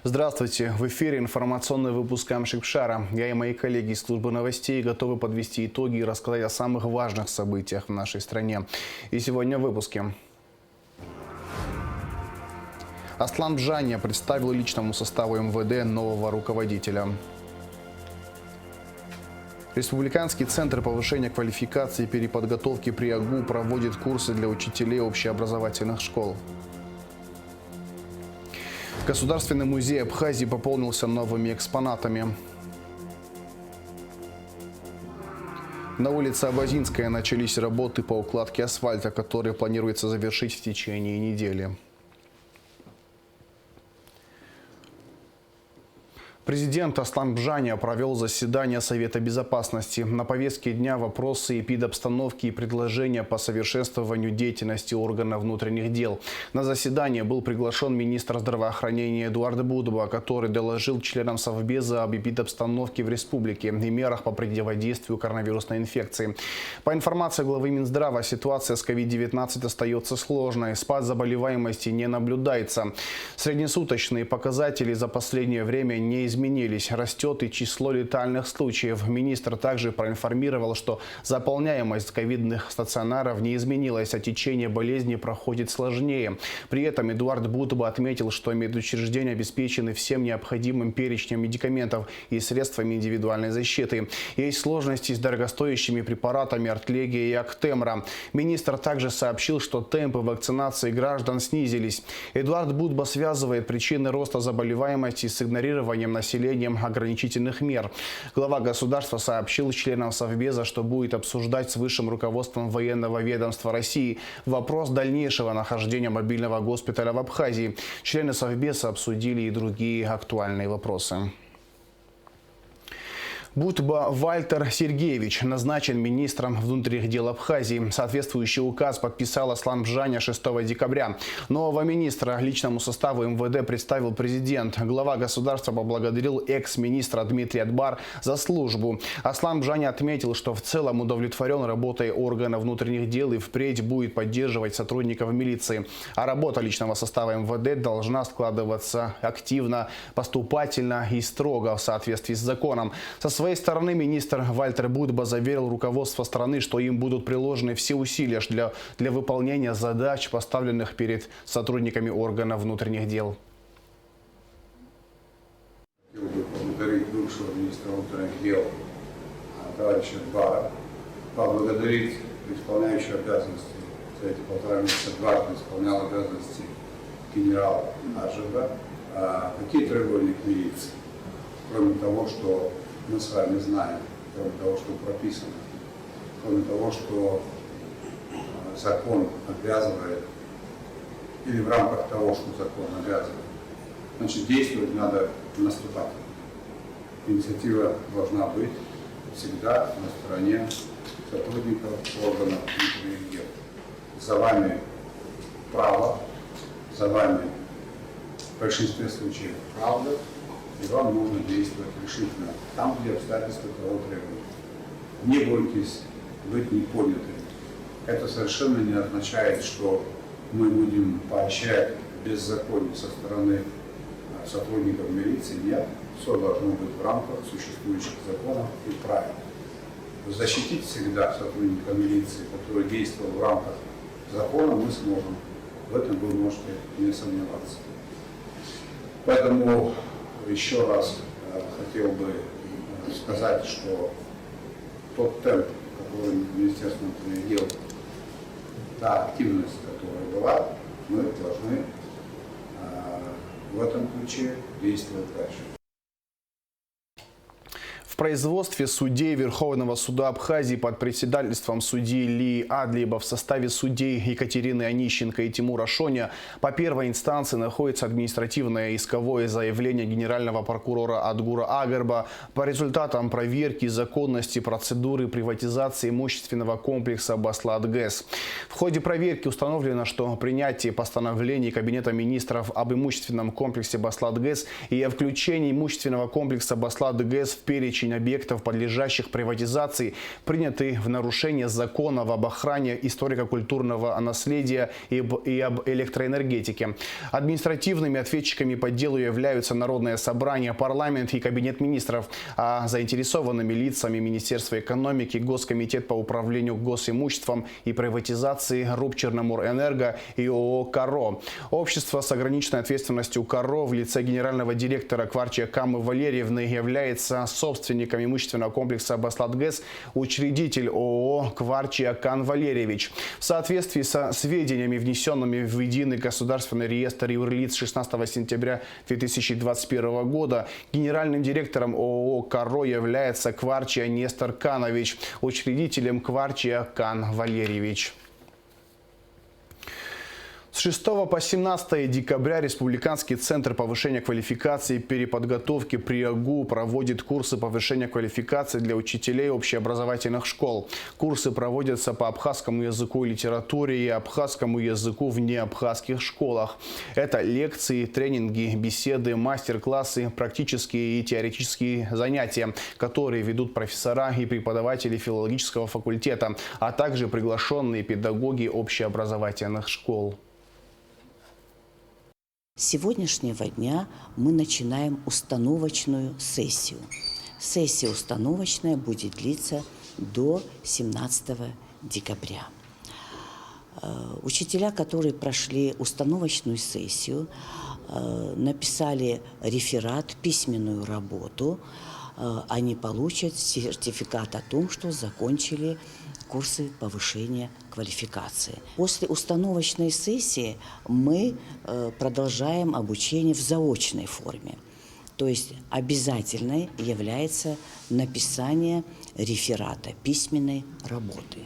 Здравствуйте! В эфире информационный выпуск Амшикшара. Я и мои коллеги из службы новостей готовы подвести итоги и рассказать о самых важных событиях в нашей стране. И сегодня в выпуске. Аслан Бжаня представил личному составу МВД нового руководителя. Республиканский центр повышения квалификации и переподготовки при АГУ проводит курсы для учителей общеобразовательных школ. Государственный музей Абхазии пополнился новыми экспонатами. На улице Абазинская начались работы по укладке асфальта, которые планируется завершить в течение недели. Президент Аслан Бжаня провел заседание Совета Безопасности. На повестке дня вопросы эпидобстановки и предложения по совершенствованию деятельности органов внутренних дел. На заседание был приглашен министр здравоохранения Эдуард Будба, который доложил членам Совбеза об эпидобстановке в республике и мерах по противодействию коронавирусной инфекции. По информации главы Минздрава, ситуация с COVID-19 остается сложной. Спад заболеваемости не наблюдается. Среднесуточные показатели за последнее время не изменились. Растет и число летальных случаев. Министр также проинформировал, что заполняемость ковидных стационаров не изменилась, а течение болезни проходит сложнее. При этом Эдуард Будба отметил, что медучреждения обеспечены всем необходимым перечнем медикаментов и средствами индивидуальной защиты. Есть сложности с дорогостоящими препаратами Артлегия и Актемра. Министр также сообщил, что темпы вакцинации граждан снизились. Эдуард Будба связывает причины роста заболеваемости с игнорированием населением ограничительных мер. Глава государства сообщил членам Совбеза, что будет обсуждать с высшим руководством военного ведомства России вопрос дальнейшего нахождения мобильного госпиталя в Абхазии. Члены Совбеза обсудили и другие актуальные вопросы. Будба Вальтер Сергеевич назначен министром внутренних дел Абхазии. Соответствующий указ подписал Аслан Бжаня 6 декабря. Нового министра личному составу МВД представил президент. Глава государства поблагодарил экс-министра Дмитрия Дбар за службу. Аслан Бжаня отметил, что в целом удовлетворен работой органов внутренних дел и впредь будет поддерживать сотрудников милиции. А работа личного состава МВД должна складываться активно, поступательно и строго в соответствии с законом. Со своей стороны министр Вальтер Будба заверил руководство страны, что им будут приложены все усилия для выполнения задач, поставленных перед сотрудниками органов внутренних дел. Хотел бы поблагодарить бывшего министра внутренних дел товарища Дбара, поблагодарить исполняющего обязанности за эти 1,5 месяца дважды исполнял обязанности генерала Ажеба. Какие требования к милиции? Кроме того, что мы с вами знаем, кроме того, что прописано, кроме того, что закон обязывает, или в рамках того, что закон обязывает, значит, действовать надо наступательно. Инициатива должна быть всегда на стороне сотрудников органов внутренних дел. За вами право, за вами в большинстве случаев правда, и вам нужно действовать решительно там, где обстоятельства того требуют. Не бойтесь быть непонятыми. Это совершенно не означает, что мы будем поощрять беззаконие со стороны сотрудников милиции. Нет, все должно быть в рамках существующих законов и правил. Защитить всегда сотрудника милиции, который действовал в рамках закона, мы сможем. В этом вы можете не сомневаться. Поэтому еще раз хотел бы сказать, что тот темп, который Министерство внутренних дел, та активность, которая была, мы должны в этом ключе действовать дальше. В производстве судей Верховного суда Абхазии под председательством судьи Ли Адлиба в составе судей Екатерины Онищенко и Тимура Шоня по первой инстанции находится административное исковое заявление генерального прокурора Адгура Агарба по результатам проверки законности процедуры приватизации имущественного комплекса Басладгэс. В ходе проверки установлено, что принятие постановлений Кабинета министров об имущественном комплексе Басладгэс и о включении имущественного комплекса Басладгэс в перечень перечень объектов, подлежащих приватизации, принятый в нарушение законов об охране историко-культурного наследия и об электроэнергетике. Административными ответчиками по делу являются Народное собрание, парламент и Кабинет министров, а заинтересованными лицами Министерство экономики, Госкомитет по управлению госимуществом и приватизации, РУП «Черноморэнерго» и ООО «КАРО». Общество с ограниченной ответственностью «КАРО» в лице генерального директора Кварчия Камы Валерьевны является собственником имущественного комплекса «Баслатгэс», учредитель ООО «Кварчия Кан Валерьевич». В соответствии со сведениями, внесенными в единый государственный реестр юрлиц 16 сентября 2021 года, генеральным директором ООО «КАРО» является Кварчия Нестор Канович, учредителем Кварчия Кан Валерьевич. С 6 по 17 декабря Республиканский центр повышения квалификации и переподготовки при АГУ проводит курсы повышения квалификации для учителей общеобразовательных школ. Курсы проводятся по абхазскому языку и литературе и абхазскому языку в неабхазских школах. Это лекции, тренинги, беседы, мастер-классы, практические и теоретические занятия, которые ведут профессора и преподаватели филологического факультета, а также приглашенные педагоги общеобразовательных школ. С сегодняшнего дня мы начинаем установочную сессию. Сессия установочная будет длиться до 17 декабря. Учителя, которые прошли установочную сессию, написали реферат, письменную работу, они получат сертификат о том, что закончили курсы повышения квалификации. После установочной сессии мы продолжаем обучение в заочной форме. То есть обязательной является написание реферата, письменной работы.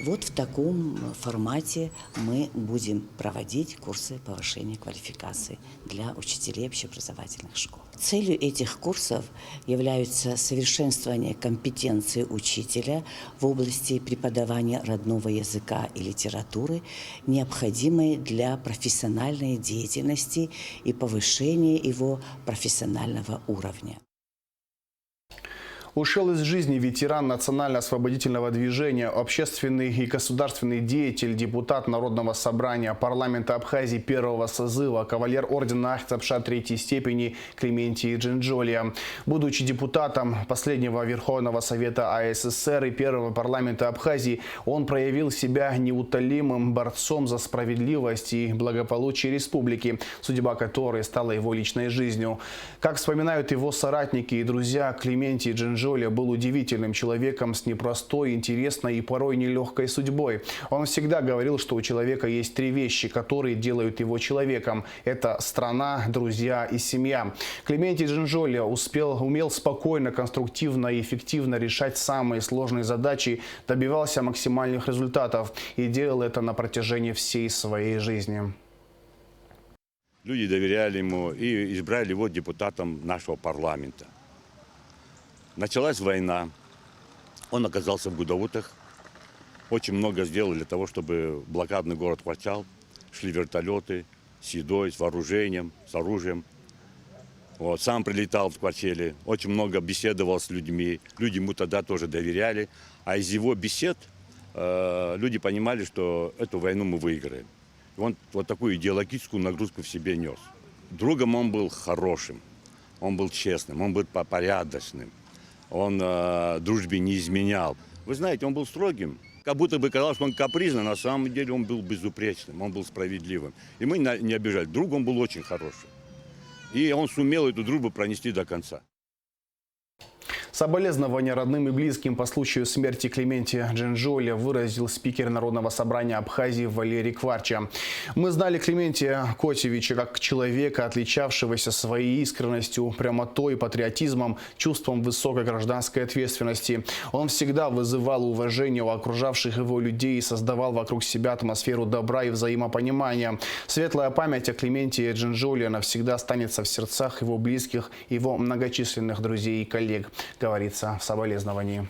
Вот в таком формате мы будем проводить курсы повышения квалификации для учителей общеобразовательных школ. Целью этих курсов является совершенствование компетенции учителя в области преподавания родного языка и литературы, необходимой для профессиональной деятельности и повышения его профессионального уровня. Ушел из жизни ветеран национально-освободительного движения, общественный и государственный деятель, депутат Народного собрания парламента Абхазии первого созыва, кавалер ордена Ахтапша III степени Клементий Джинджолия. Будучи депутатом последнего Верховного Совета АССР и первого парламента Абхазии, он проявил себя неутолимым борцом за справедливость и благополучие республики, судьба которой стала его личной жизнью. Как вспоминают его соратники и друзья, Клементий Джинджолия был удивительным человеком с непростой, интересной и порой нелегкой судьбой. Он всегда говорил, что у человека есть три вещи, которые делают его человеком. Это страна, друзья и семья. Клементий Джинджолия умел спокойно, конструктивно и эффективно решать самые сложные задачи, добивался максимальных результатов и делал это на протяжении всей своей жизни. Люди доверяли ему и избрали его депутатом нашего парламента. Началась война, он оказался в Гудовутах, очень много сделал для того, чтобы блокадный город Кварчал, шли вертолеты с едой, с вооружением, с оружием. Вот, сам прилетал в Кварчеле, очень много беседовал с людьми, люди ему тогда тоже доверяли, а из его бесед люди понимали, что эту войну мы выиграем. И он вот такую идеологическую нагрузку в себе нес. Другом он был хорошим, он был честным, он был порядочным. Он дружбе не изменял. Вы знаете, он был строгим. Как будто бы казалось, что он капризный, на самом деле он был безупречным, он был справедливым. И мы не обижали. Друг он был очень хороший. И он сумел эту дружбу пронести до конца. Соболезнования родным и близким по случаю смерти Клементия Джинджолия выразил спикер Народного собрания Абхазии Валерий Кварча. Мы знали Клементия Котевича как человека, отличавшегося своей искренностью, прямотой, патриотизмом, чувством высокой гражданской ответственности. Он всегда вызывал уважение у окружавших его людей и создавал вокруг себя атмосферу добра и взаимопонимания. Светлая память о Клементии Джинджолия навсегда останется в сердцах его близких, его многочисленных друзей и коллег, говорится в соболезновании.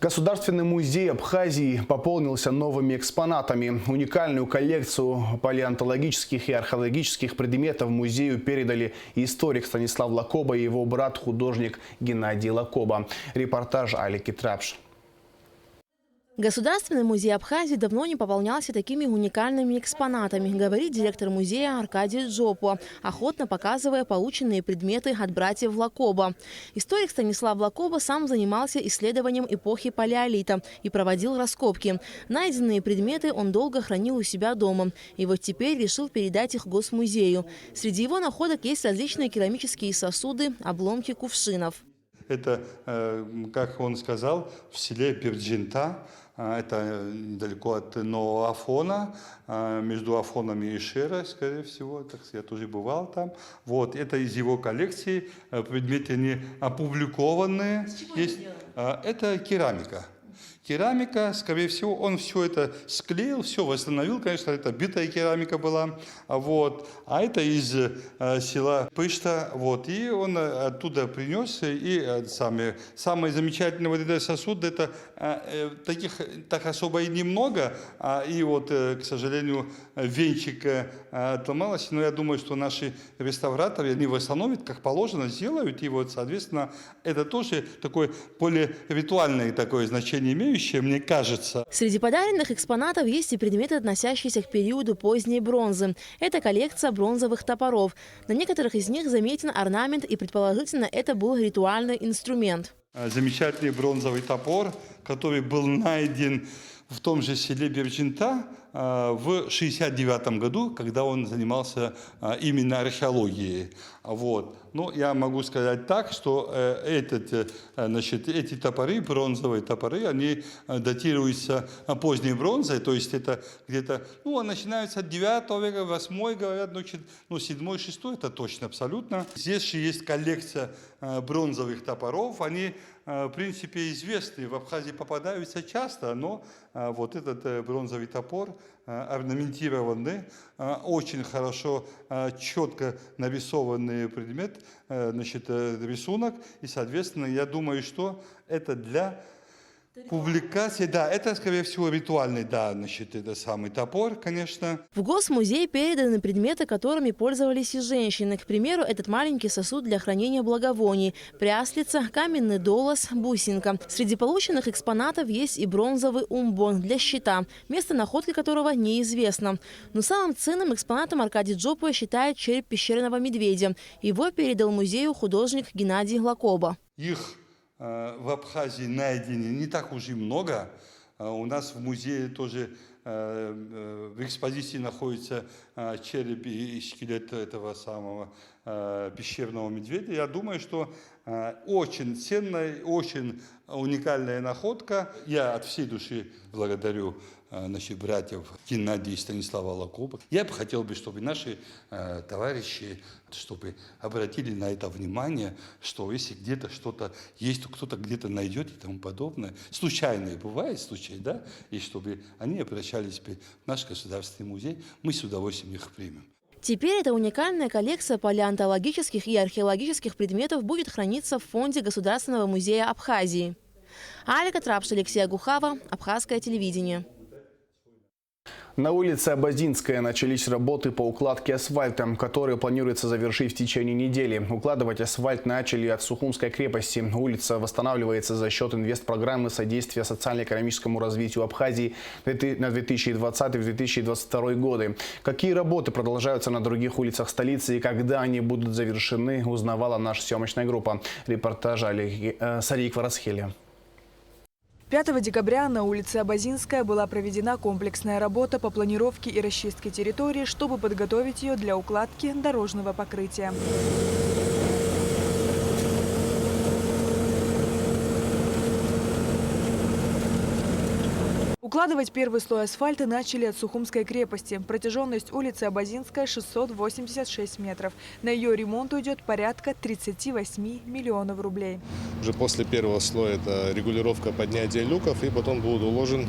Государственный музей Абхазии пополнился новыми экспонатами. Уникальную коллекцию палеонтологических и археологических предметов музею передали историк Станислав Лакоба и его брат, художник Геннадий Лакоба. Репортаж Алики Трапш. Государственный музей Абхазии давно не пополнялся такими уникальными экспонатами, говорит директор музея Аркадий Джопуа, охотно показывая полученные предметы от братьев Лакоба. Историк Станислав Лакоба сам занимался исследованием эпохи палеолита и проводил раскопки. Найденные предметы он долго хранил у себя дома. И вот теперь решил передать их Госмузею. Среди его находок есть различные керамические сосуды, обломки кувшинов. Это, как он сказал, в селе Бирджинта. Это недалеко от Нового Афона, между Афоном и Шера, скорее всего, так я тоже бывал там. Вот, это из его коллекции, предметы не опубликованные. Есть, это керамика. Керамика, скорее всего, он все это склеил, все восстановил, конечно, это битая керамика была, вот, а это из села Пышта, вот, и он оттуда принес, и самое замечательное вот этот сосуд, это таких так особо и немного, и вот, к сожалению, венчик отломался, но я думаю, что наши реставраторы, они восстановят, как положено, сделают, и вот, соответственно, это тоже такое более ритуальное такое значение имеющее, мне кажется. Среди подаренных экспонатов есть и предметы, относящиеся к периоду поздней бронзы. Это коллекция бронзовых топоров. На некоторых из них заметен орнамент, и предположительно это был ритуальный инструмент. Замечательный бронзовый топор, который был найден в том же селе Бирджинта в 1969 году, когда он занимался именно археологией. Вот. Но я могу сказать так, что эти топоры, бронзовые топоры, они датируются поздней бронзой, то есть это где-то, начинаются от 9 века, 8, говорят, 7, 6, это точно, абсолютно. Здесь же есть коллекция бронзовых топоров, они, в принципе, известны, в Абхазии попадаются часто, но вот этот бронзовый топор орнаментированный, очень хорошо, четко нарисованный предмет, рисунок, и, соответственно, я думаю, что это для публикации, да, это, скорее всего, ритуальный, да, это самый топор, конечно. В Госмузей переданы предметы, которыми пользовались и женщины. К примеру, этот маленький сосуд для хранения благовоний, пряслица, каменный долос, бусинка. Среди полученных экспонатов есть и бронзовый умбон для щита, место находки которого неизвестно. Но самым ценным экспонатом Аркадий Джопуа считает череп пещерного медведя. Его передал музею художник Геннадий Лакоба. Их в Абхазии найдено не так уж и много. У нас в музее тоже в экспозиции находится череп и скелет этого самого пещерного медведя. Я думаю, что очень ценная, очень уникальная находка. Я от всей души благодарю наших братьев Геннадия и Станислава Лакоба. Я бы хотел, чтобы наши товарищи обратили на это внимание, что если где-то что-то есть, то кто-то где-то найдет и тому подобное. Случайные бывают случаи, да? И чтобы они обращались в наш государственный музей, мы с удовольствием их примем. Теперь эта уникальная коллекция палеонтологических и археологических предметов будет храниться в фонде Государственного музея Абхазии. Алика Трапш, Алексей Агухава, Абхазское телевидение. На улице Абазинская начались работы по укладке асфальта, которые планируется завершить в течение недели. Укладывать асфальт начали от Сухумской крепости. Улица восстанавливается за счет инвестпрограммы содействия социально-экономическому развитию Абхазии на 2020-2022 годы. Какие работы продолжаются на других улицах столицы и когда они будут завершены, узнавала наша съемочная группа. Репортаж Сарик Варасхели. 5 декабря на улице Абазинская была проведена комплексная работа по планировке и расчистке территории, чтобы подготовить ее для укладки дорожного покрытия. Укладывать первый слой асфальта начали от Сухумской крепости. Протяженность улицы Абазинская 686 метров. На ее ремонт уйдет порядка 38 миллионов рублей. Уже после первого слоя это регулировка поднятия люков, и потом будет уложен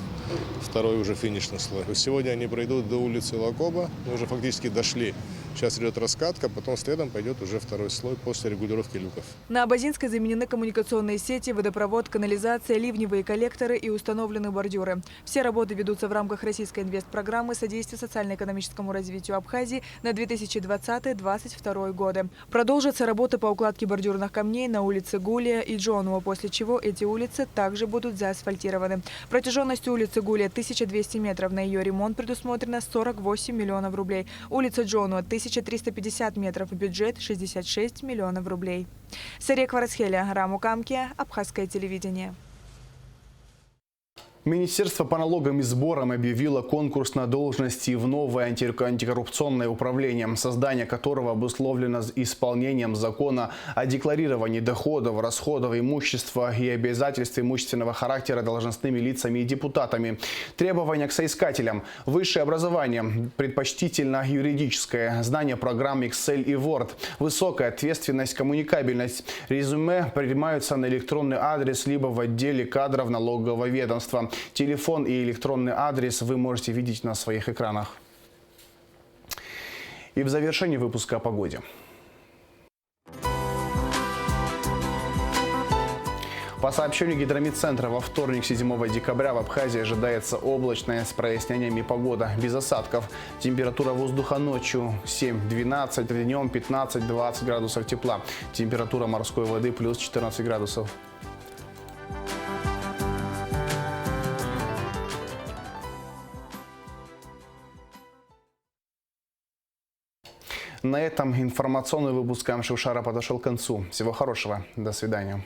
второй уже финишный слой. Сегодня они пройдут до улицы Лакоба. Мы уже фактически дошли Сейчас идет раскатка, потом следом пойдет уже второй слой после регулировки люков. На Обозинской заменены коммуникационные сети, водопровод, канализация, ливневые коллекторы и установлены бордюры. Все работы ведутся в рамках российской инвестпрограммы «Содействие социально-экономическому развитию Абхазии» на 2020-2022 годы. Продолжатся работы по укладке бордюрных камней на улице Гулия и Джонуа, после чего эти улицы также будут заасфальтированы. Протяженность улицы Гулия 1200 метров. На ее ремонт предусмотрено 48 миллионов рублей. Улица Джонуа 1350 метров. Бюджет 66 миллионов рублей. Сария Кварасхеля, Раму Камки, Абхазское телевидение. Министерство по налогам и сборам объявило конкурс на должности в новое антикоррупционное управление, создание которого обусловлено исполнением закона о декларировании доходов, расходов, имущества и обязательств имущественного характера должностными лицами и депутатами. Требования к соискателям: высшее образование, предпочтительно юридическое, знание программ Excel и Word, высокая ответственность, коммуникабельность. Резюме принимаются на электронный адрес либо в отделе кадров налогового ведомства. Телефон и электронный адрес вы можете видеть на своих экранах. И в завершении выпуска о погоде. По сообщению Гидромедцентра, во вторник, 7 декабря, в Абхазии ожидается облачная с прояснениями погода, без осадков. Температура воздуха ночью 7-12, днем 15-20 градусов тепла. Температура морской воды плюс 14 градусов. На этом информационный выпуск Амшевшара подошел к концу. Всего хорошего. До свидания.